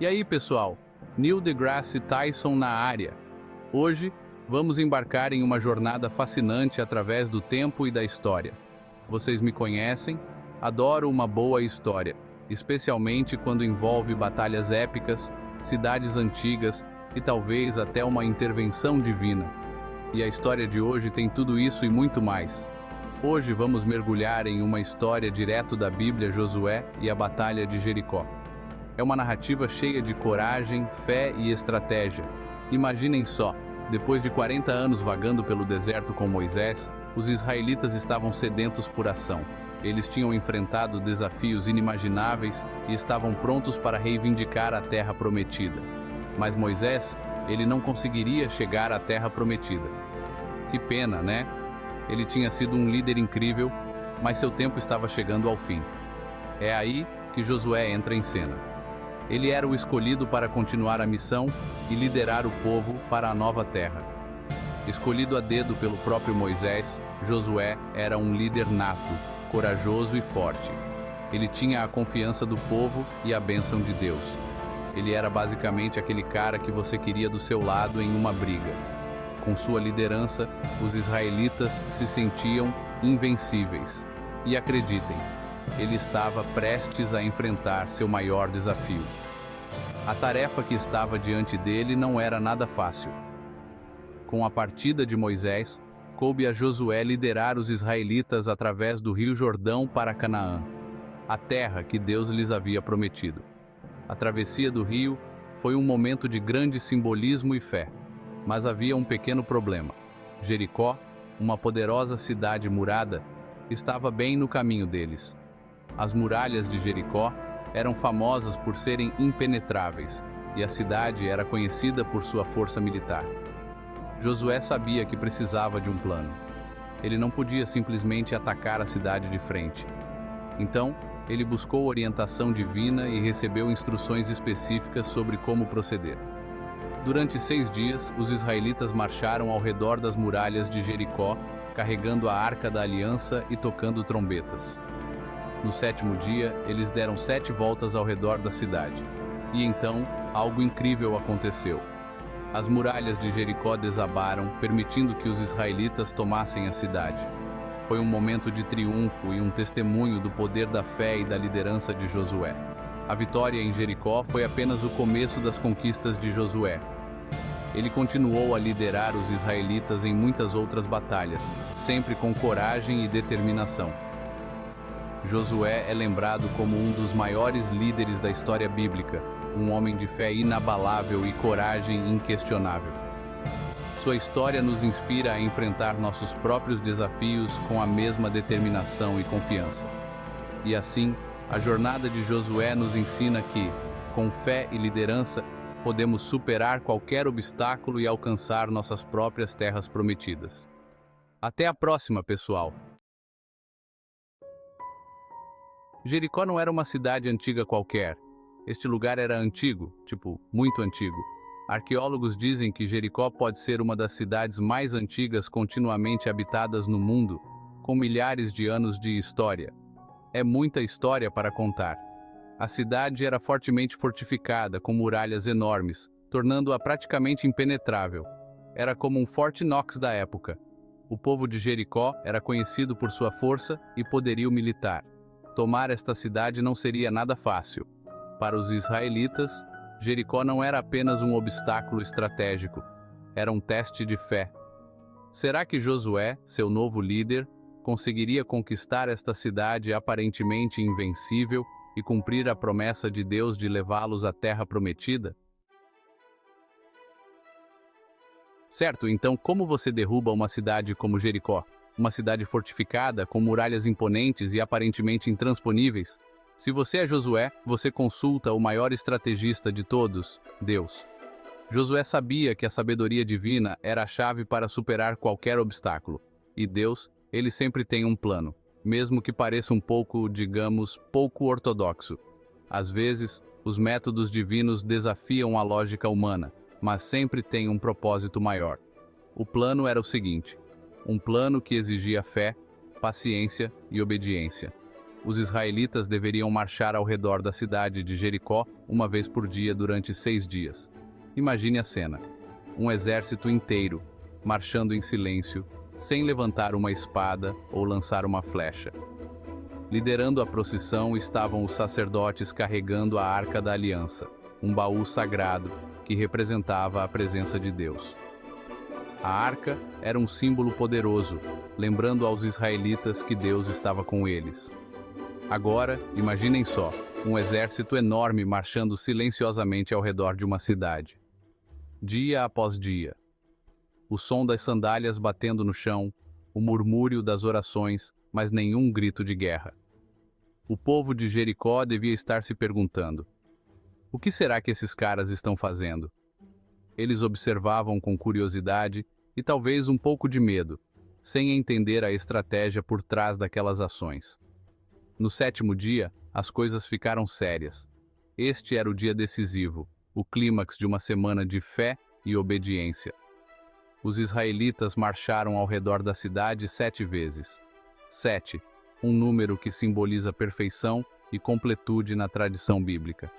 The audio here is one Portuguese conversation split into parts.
E aí, pessoal? Neil deGrasse Tyson na área. Hoje, vamos embarcar em uma jornada fascinante através do tempo e da história. Vocês me conhecem? Adoro uma boa história, especialmente quando envolve batalhas épicas, cidades antigas e talvez até uma intervenção divina. E a história de hoje tem tudo isso e muito mais. Hoje vamos mergulhar em uma história direto da Bíblia, Josué e a Batalha de Jericó. É uma narrativa cheia de coragem, fé e estratégia. Imaginem só, depois de 40 anos vagando pelo deserto com Moisés, os israelitas estavam sedentos por ação. Eles tinham enfrentado desafios inimagináveis e estavam prontos para reivindicar a terra prometida. Mas Moisés, ele não conseguiria chegar à terra prometida. Que pena, né? Ele tinha sido um líder incrível, mas seu tempo estava chegando ao fim. É aí que Josué entra em cena. Ele era o escolhido para continuar a missão e liderar o povo para a nova terra. Escolhido a dedo pelo próprio Moisés, Josué era um líder nato, corajoso e forte. Ele tinha a confiança do povo e a bênção de Deus. Ele era basicamente aquele cara que você queria do seu lado em uma briga. Com sua liderança, os israelitas se sentiam invencíveis. E acreditem, ele estava prestes a enfrentar seu maior desafio. A tarefa que estava diante dele não era nada fácil. Com a partida de Moisés, coube a Josué liderar os israelitas através do Rio Jordão para Canaã, a terra que Deus lhes havia prometido. A travessia do rio foi um momento de grande simbolismo e fé, mas havia um pequeno problema. Jericó, uma poderosa cidade murada, estava bem no caminho deles. As muralhas de Jericó eram famosas por serem impenetráveis, e a cidade era conhecida por sua força militar. Josué sabia que precisava de um plano. Ele não podia simplesmente atacar a cidade de frente. Então, ele buscou orientação divina e recebeu instruções específicas sobre como proceder. Durante 6 dias, os israelitas marcharam ao redor das muralhas de Jericó, carregando a Arca da Aliança e tocando trombetas. No 7º dia, eles deram 7 voltas ao redor da cidade. E então, algo incrível aconteceu. As muralhas de Jericó desabaram, permitindo que os israelitas tomassem a cidade. Foi um momento de triunfo e um testemunho do poder da fé e da liderança de Josué. A vitória em Jericó foi apenas o começo das conquistas de Josué. Ele continuou a liderar os israelitas em muitas outras batalhas, sempre com coragem e determinação. Josué é lembrado como um dos maiores líderes da história bíblica, um homem de fé inabalável e coragem inquestionável. Sua história nos inspira a enfrentar nossos próprios desafios com a mesma determinação e confiança. E assim, a jornada de Josué nos ensina que, com fé e liderança, podemos superar qualquer obstáculo e alcançar nossas próprias terras prometidas. Até a próxima, pessoal! Jericó não era uma cidade antiga qualquer. Este lugar era antigo, muito antigo. Arqueólogos dizem que Jericó pode ser uma das cidades mais antigas continuamente habitadas no mundo, com milhares de anos de história. É muita história para contar. A cidade era fortemente fortificada, com muralhas enormes, tornando-a praticamente impenetrável. Era como um Fort Knox da época. O povo de Jericó era conhecido por sua força e poderio militar. Tomar esta cidade não seria nada fácil. Para os israelitas, Jericó não era apenas um obstáculo estratégico, era um teste de fé. Será que Josué, seu novo líder, conseguiria conquistar esta cidade aparentemente invencível e cumprir a promessa de Deus de levá-los à terra prometida? Certo, então como você derruba uma cidade como Jericó? Uma cidade fortificada, com muralhas imponentes e aparentemente intransponíveis? Se você é Josué, você consulta o maior estrategista de todos, Deus. Josué sabia que a sabedoria divina era a chave para superar qualquer obstáculo. E Deus, ele sempre tem um plano, mesmo que pareça um pouco, digamos, pouco ortodoxo. Às vezes, os métodos divinos desafiam a lógica humana, mas sempre tem um propósito maior. O plano era o seguinte: um plano que exigia fé, paciência e obediência. Os israelitas deveriam marchar ao redor da cidade de Jericó uma vez por dia durante 6 dias. Imagine a cena: um exército inteiro, marchando em silêncio, sem levantar uma espada ou lançar uma flecha. Liderando a procissão estavam os sacerdotes carregando a Arca da Aliança, um baú sagrado que representava a presença de Deus. A arca era um símbolo poderoso, lembrando aos israelitas que Deus estava com eles. Agora, imaginem só, um exército enorme marchando silenciosamente ao redor de uma cidade. Dia após dia. O som das sandálias batendo no chão, o murmúrio das orações, mas nenhum grito de guerra. O povo de Jericó devia estar se perguntando: o que será que esses caras estão fazendo? Eles observavam com curiosidade e talvez um pouco de medo, sem entender a estratégia por trás daquelas ações. No 7º dia, as coisas ficaram sérias. Este era o dia decisivo, o clímax de uma semana de fé e obediência. Os israelitas marcharam ao redor da cidade 7 vezes. 7, um número que simboliza perfeição e completude na tradição bíblica.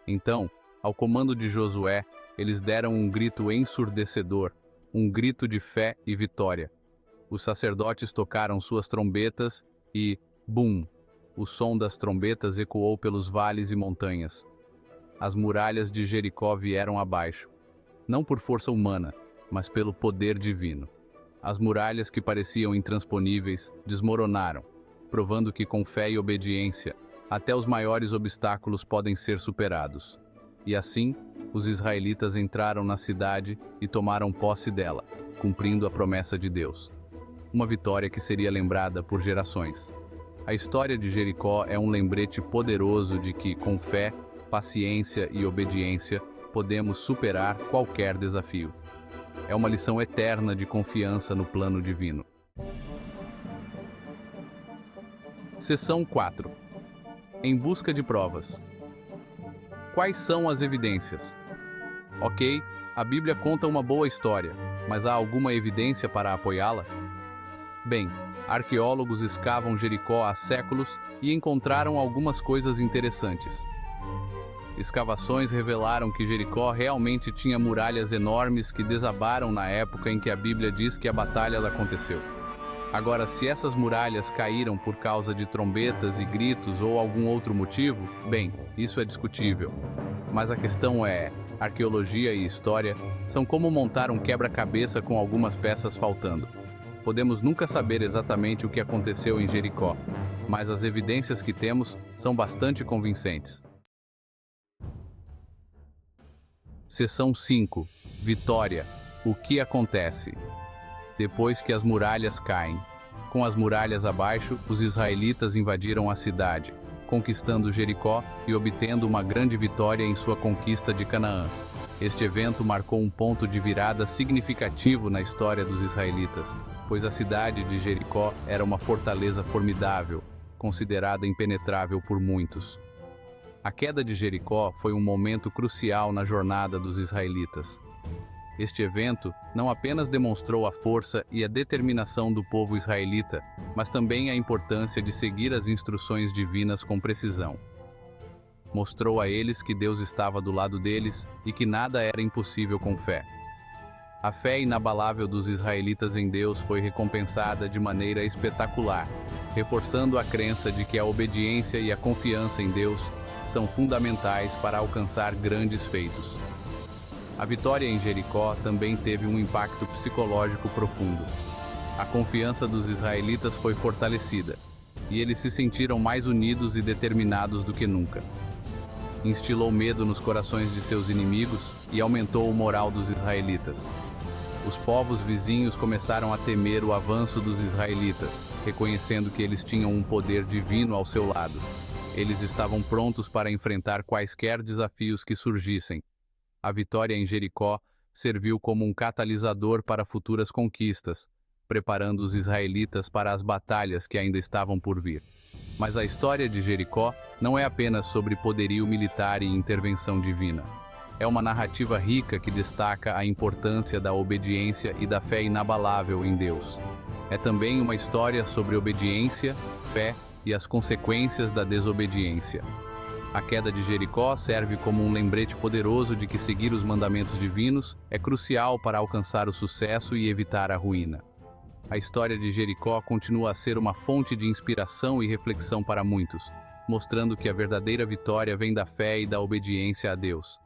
Então, ao comando de Josué, eles deram um grito ensurdecedor, um grito de fé e vitória. Os sacerdotes tocaram suas trombetas e, bum! O som das trombetas ecoou pelos vales e montanhas. As muralhas de Jericó vieram abaixo, não por força humana, mas pelo poder divino. As muralhas que pareciam intransponíveis desmoronaram, provando que com fé e obediência, até os maiores obstáculos podem ser superados. E assim, os israelitas entraram na cidade e tomaram posse dela, cumprindo a promessa de Deus. Uma vitória que seria lembrada por gerações. A história de Jericó é um lembrete poderoso de que, com fé, paciência e obediência, podemos superar qualquer desafio. É uma lição eterna de confiança no plano divino. Seção 4. Em busca de provas. Quais são as evidências? Ok, a Bíblia conta uma boa história, mas há alguma evidência para apoiá-la? Bem, arqueólogos escavam Jericó há séculos e encontraram algumas coisas interessantes. Escavações revelaram que Jericó realmente tinha muralhas enormes que desabaram na época em que a Bíblia diz que a batalha aconteceu. Agora, se essas muralhas caíram por causa de trombetas e gritos ou algum outro motivo, bem, isso é discutível. Mas a questão é, arqueologia e história são como montar um quebra-cabeça com algumas peças faltando. Podemos nunca saber exatamente o que aconteceu em Jericó, mas as evidências que temos são bastante convincentes. Seção 5. Vitória. O que acontece? Depois que as muralhas caem. Com as muralhas abaixo, os israelitas invadiram a cidade, conquistando Jericó e obtendo uma grande vitória em sua conquista de Canaã. Este evento marcou um ponto de virada significativo na história dos israelitas, pois a cidade de Jericó era uma fortaleza formidável, considerada impenetrável por muitos. A queda de Jericó foi um momento crucial na jornada dos israelitas. Este evento não apenas demonstrou a força e a determinação do povo israelita, mas também a importância de seguir as instruções divinas com precisão. Mostrou a eles que Deus estava do lado deles e que nada era impossível com fé. A fé inabalável dos israelitas em Deus foi recompensada de maneira espetacular, reforçando a crença de que a obediência e a confiança em Deus são fundamentais para alcançar grandes feitos. A vitória em Jericó também teve um impacto psicológico profundo. A confiança dos israelitas foi fortalecida, e eles se sentiram mais unidos e determinados do que nunca. Instilou medo nos corações de seus inimigos e aumentou o moral dos israelitas. Os povos vizinhos começaram a temer o avanço dos israelitas, reconhecendo que eles tinham um poder divino ao seu lado. Eles estavam prontos para enfrentar quaisquer desafios que surgissem. A vitória em Jericó serviu como um catalisador para futuras conquistas, preparando os israelitas para as batalhas que ainda estavam por vir. Mas a história de Jericó não é apenas sobre poderio militar e intervenção divina. É uma narrativa rica que destaca a importância da obediência e da fé inabalável em Deus. É também uma história sobre obediência, fé e as consequências da desobediência. A queda de Jericó serve como um lembrete poderoso de que seguir os mandamentos divinos é crucial para alcançar o sucesso e evitar a ruína. A história de Jericó continua a ser uma fonte de inspiração e reflexão para muitos, mostrando que a verdadeira vitória vem da fé e da obediência a Deus.